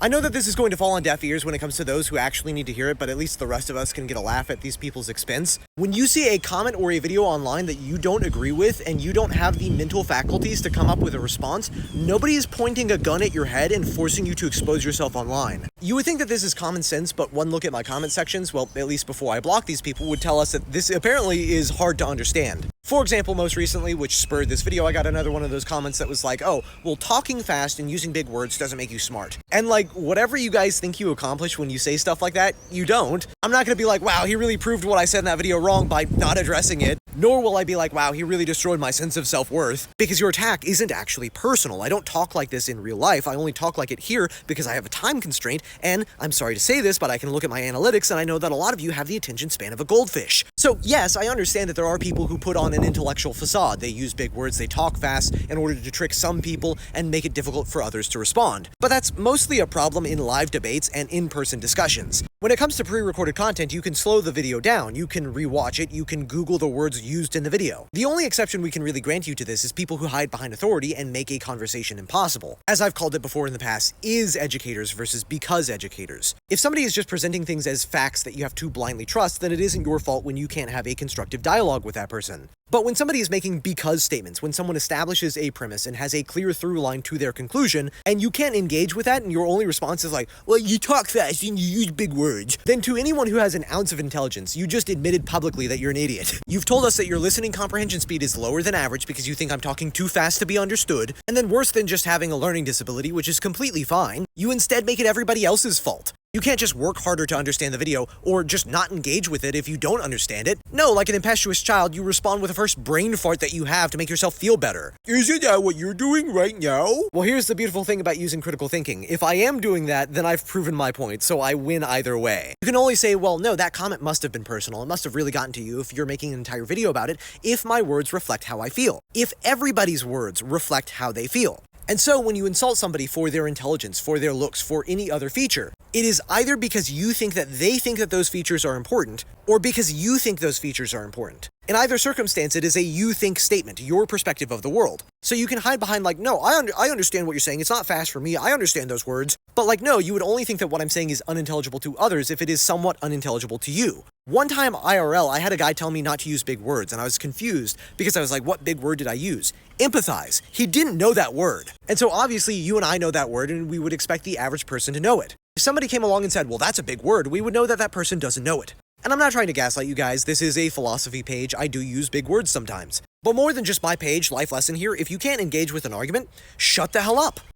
I know that this is going to fall on deaf ears when it comes to those who actually need to hear it, but at least the rest of us can get a laugh at these people's expense. When you see a comment or a video online that you don't agree with and you don't have the mental faculties to come up with a response, nobody is pointing a gun at your head and forcing you to expose yourself online. You would think that this is common sense, but one look at my comment sections, well, at least before I block these people, would tell us that this apparently is hard to understand. For example, most recently, which spurred this video, I got another one of those comments that was like, oh, well, talking fast and using big words doesn't make you smart. And like, whatever you guys think you accomplish when you say stuff like that, you don't. I'm not gonna be like, wow, he really proved what I said in that video wrong by not addressing it. Nor will I be like, wow, he really destroyed my sense of self-worth. Because your attack isn't actually personal. I don't talk like this in real life. I only talk like it here because I have a time constraint, and I'm sorry to say this, but I can look at my analytics and I know that a lot of you have the attention span of a goldfish. So yes, I understand that there are people who put on an intellectual facade. They use big words, they talk fast in order to trick some people and make it difficult for others to respond. But that's mostly a problem in live debates and in-person discussions. When it comes to pre-recorded content, you can slow the video down, you can rewatch it, you can Google the words used in the video. The only exception we can really grant you to this is people who hide behind authority and make a conversation impossible. As I've called it before in the past, is educators versus because educators. If somebody is just presenting things as facts that you have to blindly trust, then it isn't your fault when you can't have a constructive dialogue with that person. But when somebody is making because statements, when someone establishes a premise and has a clear through line to their conclusion, and you can't engage with that and your only response is like, well, you talk fast and you use big words, then to anyone who has an ounce of intelligence, you just admitted publicly that you're an idiot. You've told us that your listening comprehension speed is lower than average because you think I'm talking too fast to be understood, and then worse than just having a learning disability, which is completely fine, you instead make it everybody else's fault. You can't just work harder to understand the video, or just not engage with it if you don't understand it. No, like an impetuous child, you respond with the first brain fart that you have to make yourself feel better. Isn't that what you're doing right now? Well, here's the beautiful thing about using critical thinking. If I am doing that, then I've proven my point, so I win either way. You can only say, well, no, that comment must have been personal. It must have really gotten to you if you're making an entire video about it, if my words reflect how I feel. If everybody's words reflect how they feel. And so when you insult somebody for their intelligence, for their looks, for any other feature, it is either because you think that they think that those features are important, or because you think those features are important. In either circumstance, it is a you think statement, your perspective of the world. So you can hide behind like, no, I understand what you're saying, it's not fast for me, I understand those words. But like, no, you would only think that what I'm saying is unintelligible to others if it is somewhat unintelligible to you. One time IRL, I had a guy tell me not to use big words, and I was confused because I was like, what big word did I use? Empathize. He didn't know that word. And so obviously you and I know that word, and we would expect the average person to know it. If somebody came along and said, well, that's a big word, we would know that that person doesn't know it. And I'm not trying to gaslight you guys, this is a philosophy page, I do use big words sometimes. But more than just my page, life lesson here, if you can't engage with an argument, shut the hell up.